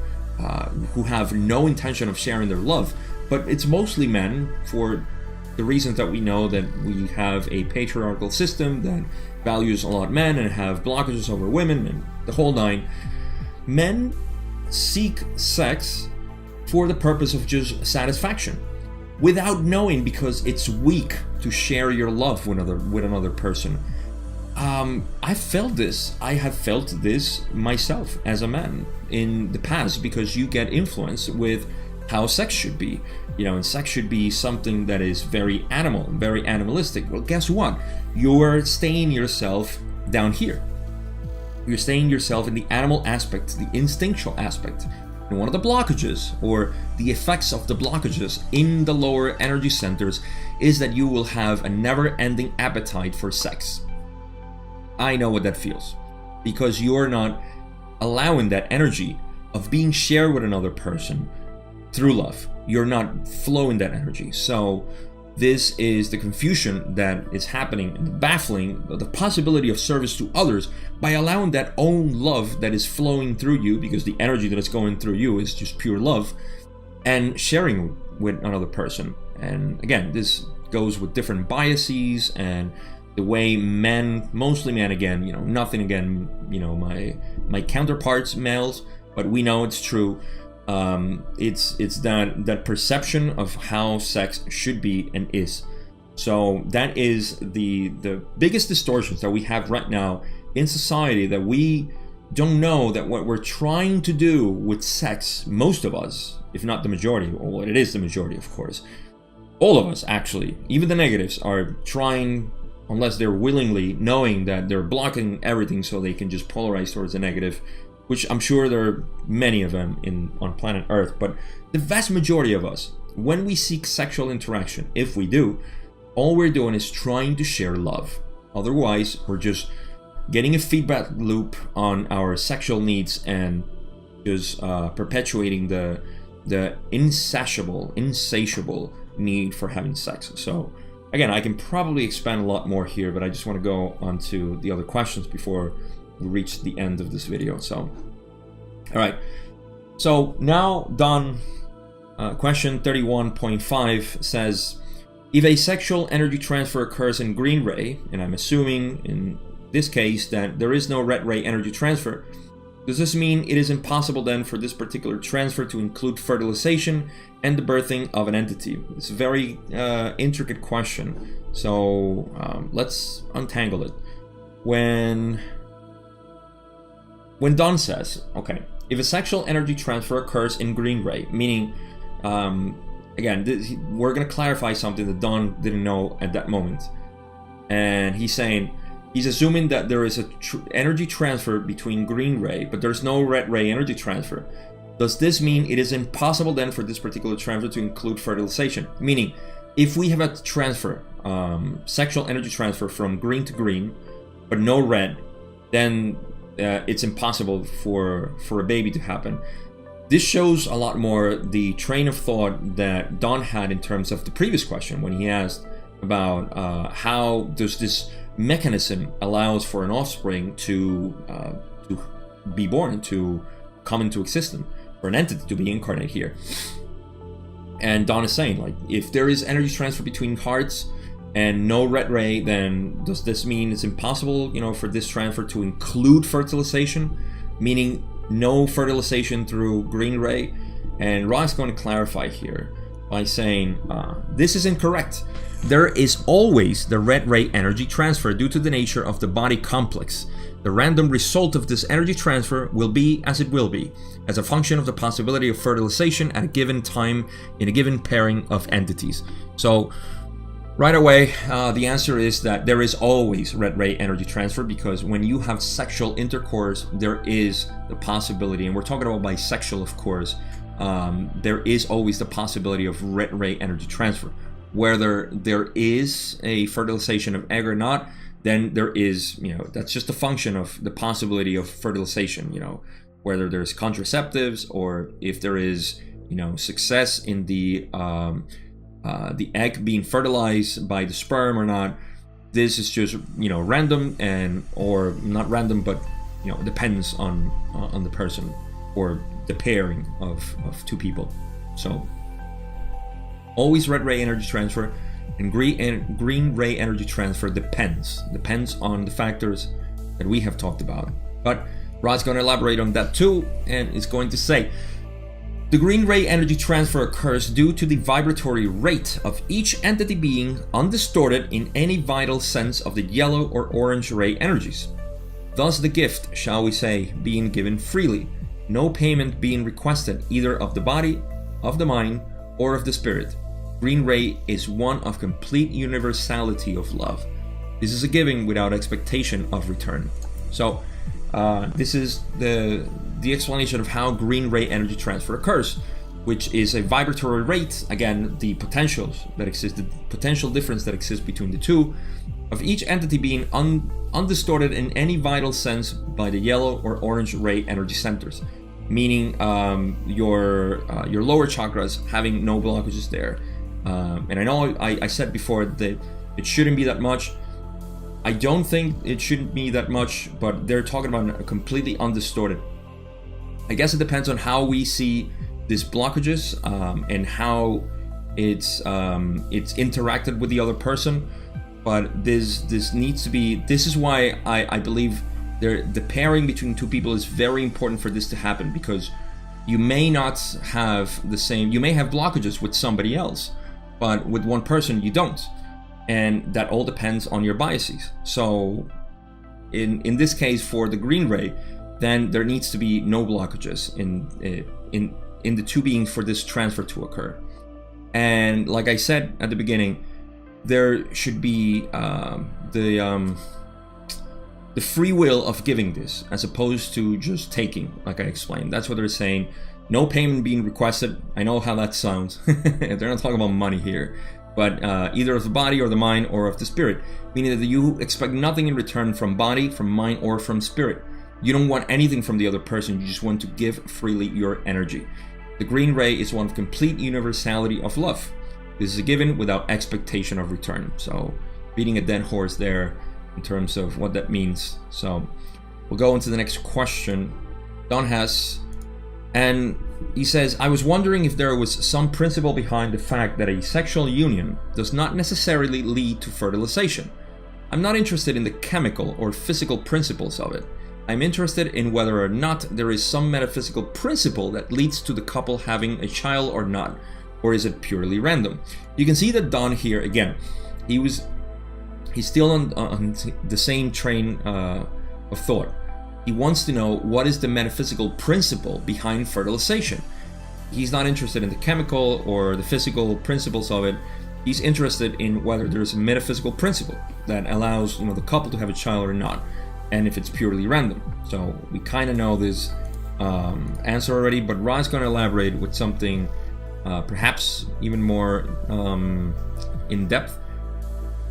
who have no intention of sharing their love, but it's mostly men for the reasons that we know, that we have a patriarchal system that values a lot men and have blockages over women and the whole nine. Men seek sex for the purpose of just satisfaction, without knowing, because it's weak to share your love with another person. I felt this. I have felt this myself as a man in the past, because you get influenced with how sex should be. You know, and sex should be something that is very animal, very animalistic. Well, guess what? You're staying yourself down here. You're staying yourself in the animal aspect, the instinctual aspect. And one of the blockages, or the effects of the blockages in the lower energy centers, is that you will have a never-ending appetite for sex. I know what that feels, because you're not allowing that energy of being shared with another person through love. You're not flowing that energy. So this is the confusion that is happening, and baffling the possibility of service to others by allowing that own love that is flowing through you, because the energy that is going through you is just pure love, and sharing with another person. And again, this goes with different biases and the way men, mostly men, again, you know, nothing again, you know, my counterparts, males, but we know it's true. It's that perception of how sex should be and is. So that is the biggest distortions that we have right now in society, that we don't know that what we're trying to do with sex, most of us, if not the majority, or it is the majority, of course, all of us actually, even the negatives, are trying, unless they're willingly, knowing that they're blocking everything so they can just polarize towards the negative, which I'm sure there are many of them on planet Earth. But the vast majority of us, when we seek sexual interaction, if we do, all we're doing is trying to share love. Otherwise, we're just getting a feedback loop on our sexual needs and just perpetuating the insatiable need for having sex. So again, I can probably expand a lot more here, but I just want to go on to the other questions before we reach the end of this video. So, all right. So now done. Question 31.5 says, if a sexual energy transfer occurs in green ray, and I'm assuming in this case that there is no red ray energy transfer, does this mean it is impossible then for this particular transfer to include fertilization and the birthing of an entity? It's a very intricate question, so let's untangle it. When Don says, okay, if a sexual energy transfer occurs in green ray, meaning, again, we're going to clarify something that Don didn't know at that moment. And he's saying, he's assuming that there is a energy transfer between green ray, but there's no red ray energy transfer. Does this mean it is impossible then for this particular transfer to include fertilization? Meaning, if we have a transfer, sexual energy transfer from green to green, but no red, then it's impossible for a baby to happen. This shows a lot more the train of thought that Don had in terms of the previous question when he asked about how does this mechanism allows for an offspring to be born, to come into existence, for an entity to be incarnate here. And Don is saying, like, if there is energy transfer between hearts and no red ray, then does this mean it's impossible, for this transfer to include fertilization, meaning no fertilization through green ray? And Rod's going to clarify here by saying this is incorrect. There is always the red ray energy transfer due to the nature of the body complex. The random result of this energy transfer will be as it will be, as a function of the possibility of fertilization at a given time in a given pairing of entities. So right away, the answer is that there is always red ray energy transfer, because when you have sexual intercourse, there is the possibility, and we're talking about bisexual, of course, there is always the possibility of red ray energy transfer. Whether there is a fertilization of egg or not, then there is, that's just a function of the possibility of fertilization, whether there's contraceptives or if there is, success in the egg being fertilized by the sperm or not. This is just, random, or not random, but, depends on the person or the pairing of two people. So always red ray energy transfer, and green ray energy transfer depends on the factors that we have talked about. But Rod's going to elaborate on that too, and is going to say, the green ray energy transfer occurs due to the vibratory rate of each entity being undistorted in any vital sense of the yellow or orange ray energies. Thus the gift, shall we say, being given freely, no payment being requested either of the body, of the mind, or of the spirit. Green ray is one of complete universality of love. This is a giving without expectation of return. So this is the explanation of how green ray energy transfer occurs, which is a vibratory rate, again, the potentials that exist, the potential difference that exists between the two, of each entity being undistorted in any vital sense by the yellow or orange ray energy centers, meaning your lower chakras having no blockages there. And I know I said before that it shouldn't be that much. I don't think it shouldn't be that much, but they're talking about a completely undistorted. I guess it depends on how we see these blockages and how it's interacted with the other person. But this needs to be. This is why I believe the pairing between two people is very important for this to happen, because you may not have the same. You may have blockages with somebody else, but with one person you don't, and that all depends on your biases. So in this case, for the green ray, then there needs to be no blockages in the two beings for this transfer to occur. And like I said at the beginning, there should be the free will of giving this, as opposed to just taking, like I explained. That's what they're saying. No payment being requested. I know how that sounds. They're not talking about money here, but either of the body or the mind or of the spirit, meaning that you expect nothing in return from body, from mind, or from spirit. You don't want anything from the other person. You just want to give freely your energy. The green ray is one of complete universality of love. This is a given without expectation of return. So beating a dead horse there in terms of what that means. So we'll go into the next question. Don has, and he says, I was wondering if there was some principle behind the fact that a sexual union does not necessarily lead to fertilization. I'm not interested in the chemical or physical principles of it. I'm interested in whether or not there is some metaphysical principle that leads to the couple having a child or not, or is it purely random? You can see that Don here, again, he's still on the same train of thought. He wants to know what is the metaphysical principle behind fertilization. He's not interested in the chemical or the physical principles of it. He's interested in whether there's a metaphysical principle that allows, the couple to have a child or not, and if it's purely random. So we kind of know this answer already, but Ra's going to elaborate with something perhaps even more in depth.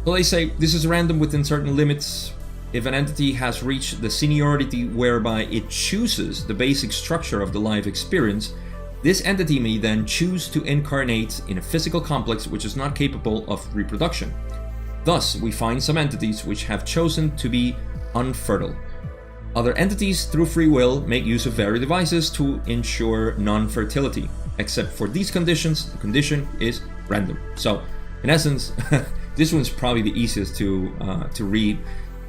So they say this is random within certain limits. If an entity has reached the seniority whereby it chooses the basic structure of the life experience, this entity may then choose to incarnate in a physical complex which is not capable of reproduction. Thus, we find some entities which have chosen to be unfertile. Other entities, through free will, make use of various devices to ensure non-fertility. Except for these conditions, the condition is random. So, in essence, this one's probably the easiest to read.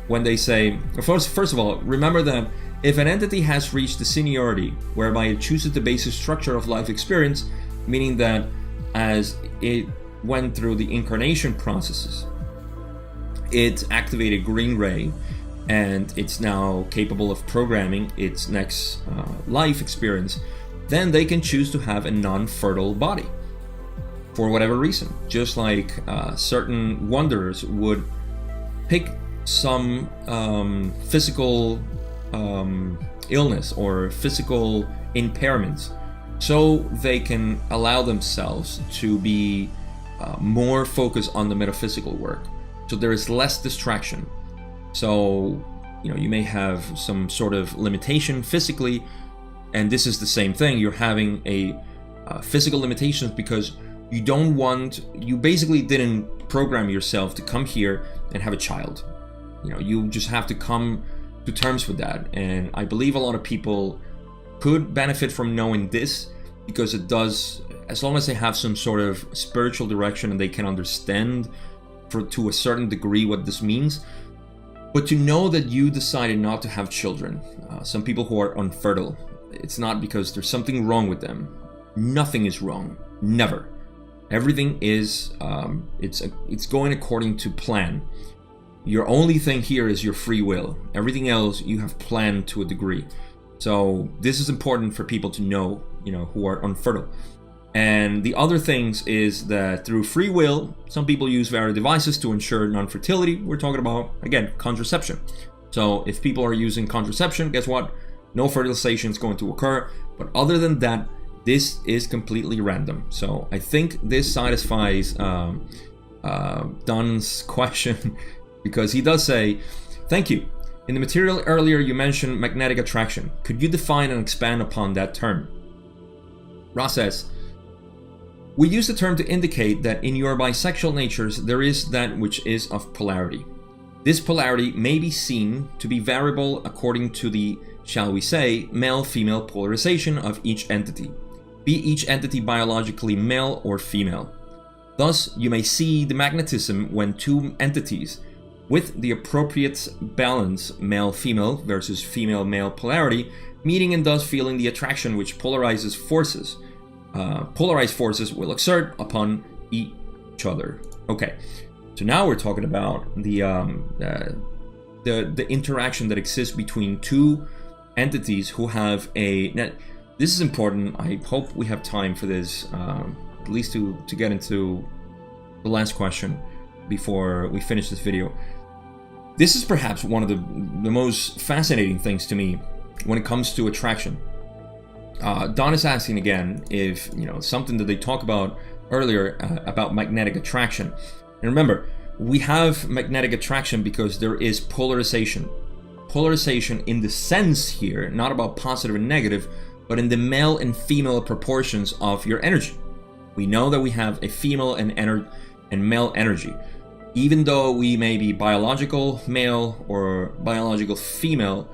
When they say, first of all, remember that if an entity has reached the seniority whereby it chooses the basic structure of life experience, meaning that as it went through the incarnation processes, it activated green ray, and it's now capable of programming its next life experience, then they can choose to have a non-fertile body for whatever reason. Just like certain wanderers would pick some physical illness or physical impairments so they can allow themselves to be more focused on the metaphysical work, so there is less distraction. So you may have some sort of limitation physically, and this is the same thing. You're having a physical limitations because you basically didn't program yourself to come here and have a child. You just have to come to terms with that. And I believe a lot of people could benefit from knowing this, because it does, as long as they have some sort of spiritual direction and they can understand to a certain degree what this means. But to know that you decided not to have children, some people who are unfertile, it's not because there's something wrong with them. Nothing is wrong. Never. Everything is, it's going according to plan. Your only thing here is your free will. Everything else you have planned to a degree. So this is important for people to know, who are unfertile. And the other things is that through free will, some people use various devices to ensure non-fertility. We're talking about, again, contraception. So if people are using contraception, guess what? No fertilization is going to occur. But other than that, this is completely random. So I think this satisfies Don's question, because he does say, thank you. In the material earlier, you mentioned magnetic attraction. Could you define and expand upon that term? Ra says, we use the term to indicate that in your bisexual natures, there is that which is of polarity. This polarity may be seen to be variable according to the, shall we say, male-female polarization of each entity, be each entity biologically male or female. Thus, you may see the magnetism when two entities with the appropriate balance, male-female versus female-male polarity, meeting and thus feeling the attraction which polarized forces will exert upon each other. Okay, so now we're talking about the interaction that exists between two entities who have a. Now, this is important. I hope we have time for this at least to get into the last question before we finish this video. This is perhaps one of the most fascinating things to me when it comes to attraction. Don is asking again if, something that they talked about earlier about magnetic attraction. And remember, we have magnetic attraction because there is polarization. Polarization in the sense here, not about positive and negative, but in the male and female proportions of your energy. We know that we have a female and male energy. Even though we may be biological male or biological female,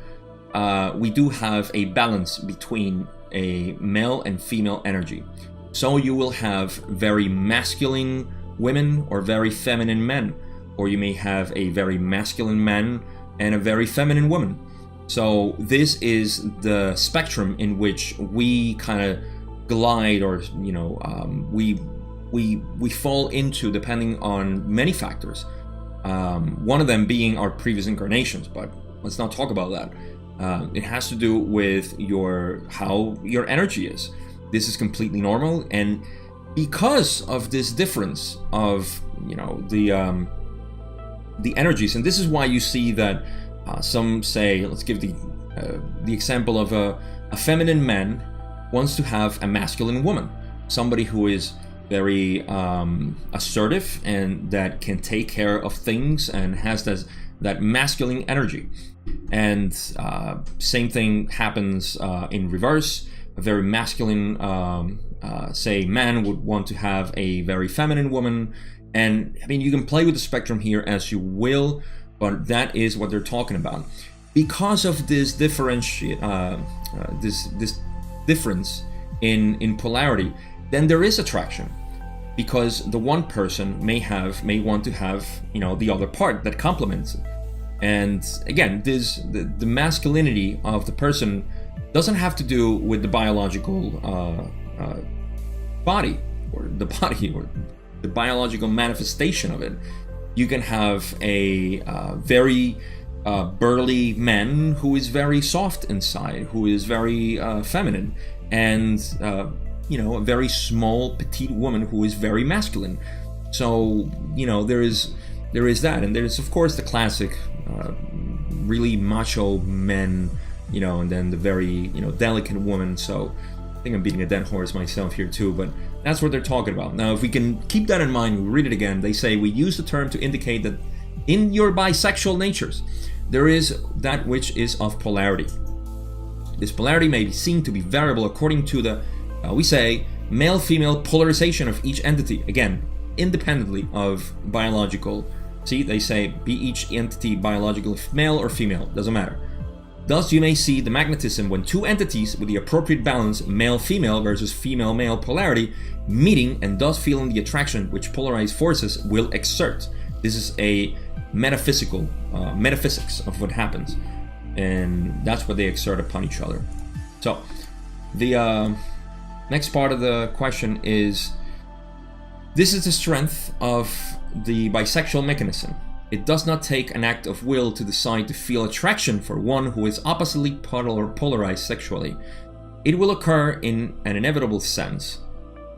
we do have a balance between a male and female energy. So you will have very masculine women or very feminine men, or you may have a very masculine man and a very feminine woman. So this is the spectrum in which we kind of glide, or we fall into, depending on many factors. One of them being our previous incarnations, but let's not talk about that. It has to do with how your energy is. This is completely normal, and because of this difference of the energies, and this is why you see that some say, let's give the example of a feminine man wants to have a masculine woman, somebody who is very assertive and that can take care of things and has that masculine energy. And same thing happens in reverse. A very masculine, say, man would want to have a very feminine woman. And I mean, you can play with the spectrum here as you will, but that is what they're talking about. Because of this this difference in polarity, then there is attraction. Because the one person may want to have the other part that complements it. And again, the masculinity of the person doesn't have to do with the biological body or the biological manifestation of it. You can have a very burly man who is very soft inside, who is very feminine, and a very small petite woman who is very masculine. So there is that, and there's of course the classic really macho men, and then the very delicate woman. So I think I'm beating a dead horse myself here too, but that's what they're talking about. Now, if we can keep that in mind, we read it again. They say we use the term to indicate that in your bisexual natures there is that which is of polarity. This polarity may be seen to be variable according to the we say male-female polarization of each entity, again independently of biological. See, they say be each entity biological male or female, doesn't matter. Thus you may see the magnetism when two entities with the appropriate balance, male-female versus female-male polarity, meeting and thus feeling the attraction which polarized forces will exert. This is a metaphysical metaphysics of what happens, and that's what they exert upon each other. So the next part of the question is, this is the strength of the bisexual mechanism. It does not take an act of will to decide to feel attraction for one who is oppositely polarized sexually. It will occur in an inevitable sense,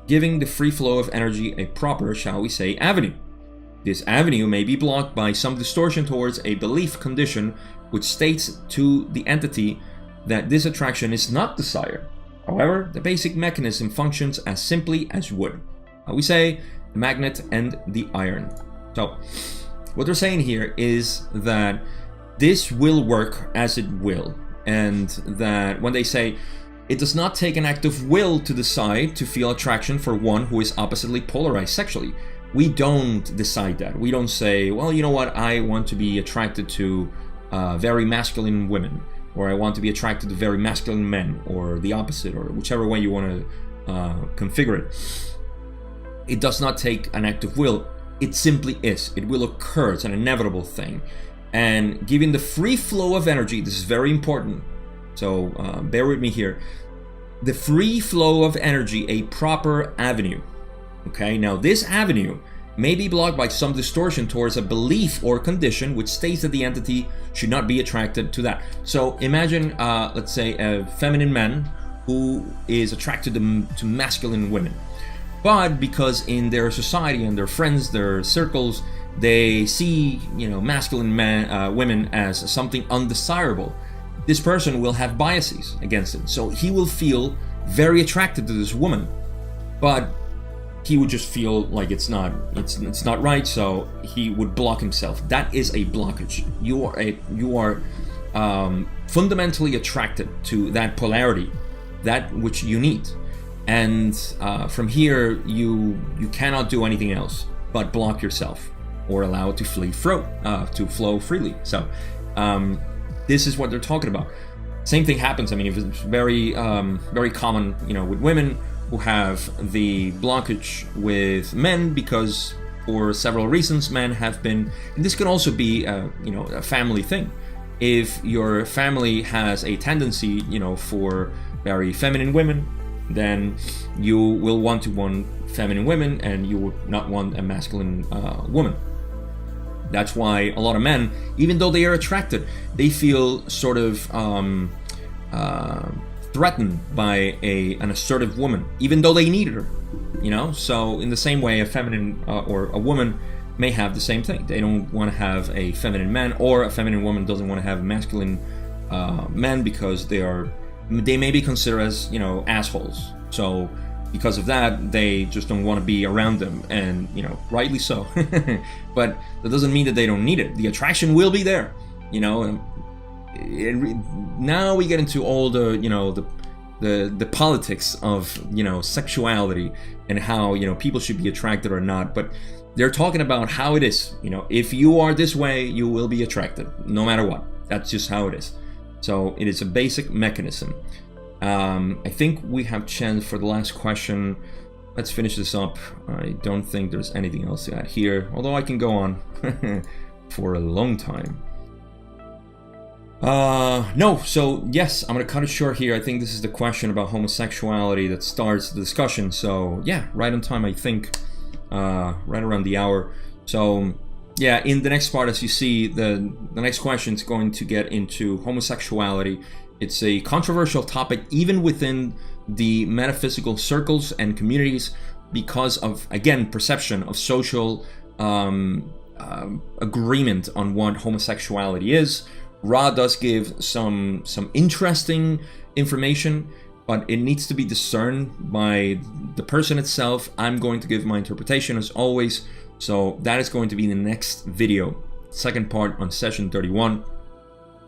giving the free flow of energy a proper, shall we say, avenue. This avenue may be blocked by some distortion towards a belief condition which states to the entity that this attraction is not desired. However, the basic mechanism functions as simply as wood. We say the magnet and the iron. So what they're saying here is that this will work as it will, and that when they say it does not take an act of will to decide to feel attraction for one who is oppositely polarized sexually, we don't decide that. We don't say, well, you know what, I want to be attracted to very masculine women, or I want to be attracted to very masculine men, or the opposite, or whichever way you want to configure it. It does not take an act of will. It simply is. It will occur. It's an inevitable thing. And giving the free flow of energy, this is very important. So bear with me here. The free flow of energy, a proper avenue. Okay, now this avenue may be blocked by some distortion towards a belief or condition which states that the entity should not be attracted to that. So imagine, let's say, a feminine man who is attracted to masculine women. But because in their society and their friends, their circles, they see, masculine women as something undesirable, this person will have biases against it. So he will feel very attracted to this woman, but he would just feel like it's not right, so he would block himself. That is a blockage. You are fundamentally attracted to that polarity, that which you need. And from here, you cannot do anything else but block yourself or allow it to flow freely. So this is what they're talking about. Same thing happens. I mean, it's very very common, with women who have the blockage with men because for several reasons men have been, and this could also be a family thing. If your family has a tendency, for very feminine women, then you will want feminine women and you would not want a masculine woman. That's why a lot of men, even though they are attracted, they feel sort of threatened by an assertive woman, even though they need her. So in the same way, a feminine or a woman may have the same thing. They don't want to have a feminine man, or a feminine woman doesn't want to have masculine men because they may be considered as assholes. So because of that, they just don't want to be around them, and rightly so. But that doesn't mean that they don't need it. The attraction will be there. Now we get into all the politics of sexuality and how people should be attracted or not. But they're talking about how it is. If you are this way, you will be attracted no matter what. That's just how it is. So it is a basic mechanism. I think we have chance for the last question. Let's finish this up. I don't think there's anything else to add here, although I can go on for a long time. No, so yes, I'm gonna cut it short here. I think this is the question about homosexuality that starts the discussion. So yeah, right on time, I think, right around the hour. So yeah, in the next part, as you see, the next question is going to get into homosexuality. It's a controversial topic even within the metaphysical circles and communities because of, again, perception of social agreement on what homosexuality is. Ra does give some interesting information, but it needs to be discerned by the person itself. I'm going to give my interpretation as always, so that is going to be in the next video, second part on session 31,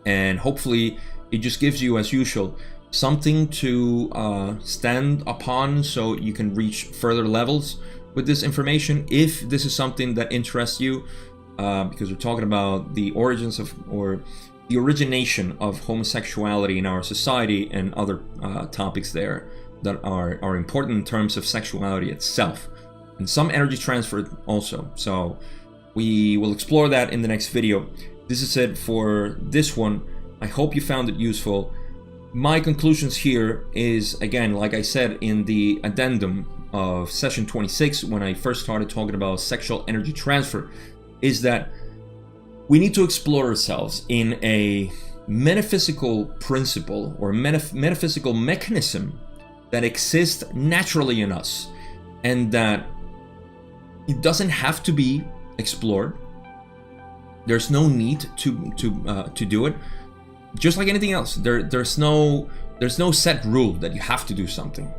and hopefully it just gives you, as usual, something to stand upon so you can reach further levels with this information if this is something that interests you, because we're talking about the origins of, or the origination of homosexuality in our society and other topics there that are important in terms of sexuality itself, and some energy transfer also. So we will explore that in the next video. This is it for this one. I hope you found it useful. My conclusions here is, again, like I said in the addendum of session 26 when I first started talking about sexual energy transfer, is that we need to explore ourselves in a metaphysical principle or metaphysical mechanism that exists naturally in us, and that it doesn't have to be explored. There's no need to do it. Just like anything else, there's no set rule that you have to do something.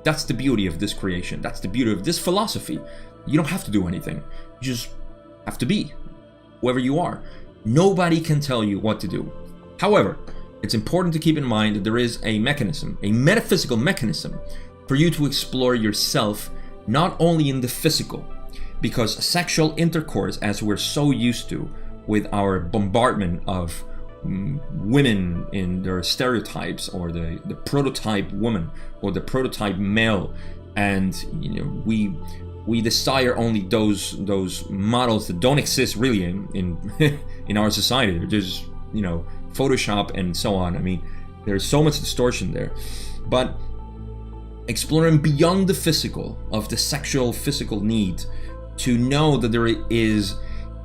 That's the beauty of this creation. That's the beauty of this philosophy. You don't have to do anything. You just have to be whoever you are. Nobody can tell you what to do. However, it's important to keep in mind that there is a mechanism, a metaphysical mechanism, for you to explore yourself, not only in the physical, because sexual intercourse, as we're so used to with our bombardment of women in their stereotypes, or the prototype woman or the prototype male, and we desire only those models that don't exist really in our society. They're just Photoshop and so on. I mean, there's so much distortion there. But exploring beyond the physical, of the sexual physical need, to know that there is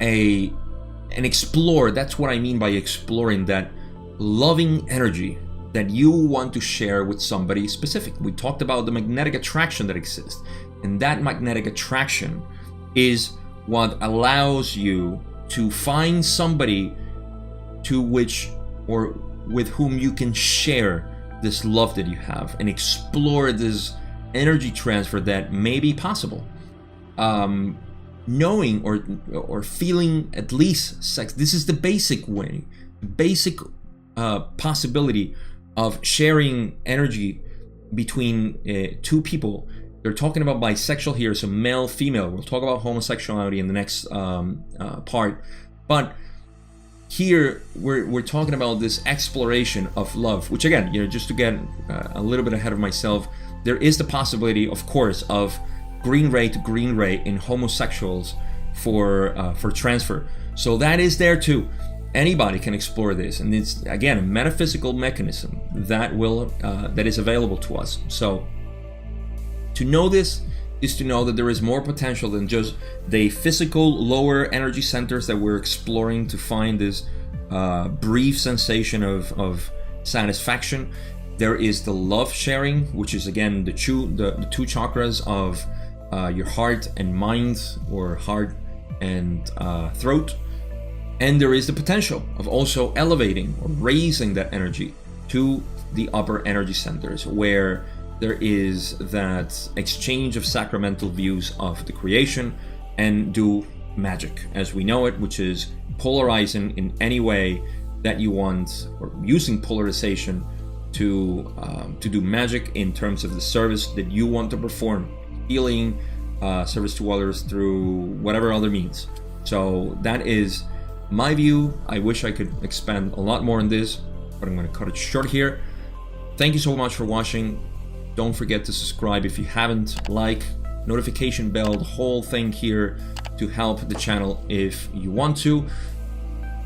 and explore, that's what I mean by exploring, that loving energy that you want to share with somebody specific. We talked about the magnetic attraction that exists. And that magnetic attraction is what allows you to find somebody to which or with whom you can share this love that you have and explore this energy transfer that may be possible. Knowing or feeling at least sex. This is the basic way, basic possibility of sharing energy between two people. They're talking about bisexual here, so male, female. We'll talk about homosexuality in the next part. But here we're talking about this exploration of love, which again, just to get a little bit ahead of myself, there is the possibility, of course, of green ray to green ray in homosexuals for transfer. So that is there too. Anybody can explore this, and it's again a metaphysical mechanism that is available to us. So to know this is to know that there is more potential than just the physical lower energy centers that we're exploring to find this brief sensation of satisfaction. There is the love sharing, which is again the two chakras of your heart and mind, or heart and throat. And there is the potential of also elevating or raising that energy to the upper energy centers, where there is that exchange of sacramental views of the creation and do magic as we know it, which is polarizing in any way that you want, or using polarization to do magic in terms of the service that you want to perform, healing, service to others through whatever other means. So that is my view. I wish I could expand a lot more on this, but I'm going to cut it short here. Thank you so much for watching. Don't forget to subscribe if you haven't, like, notification bell, the whole thing here to help the channel if you want to.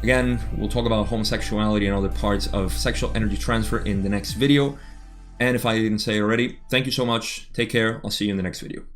Again, we'll talk about homosexuality and other parts of sexual energy transfer in the next video. And if I didn't say it already, thank you so much. Take care. I'll see you in the next video.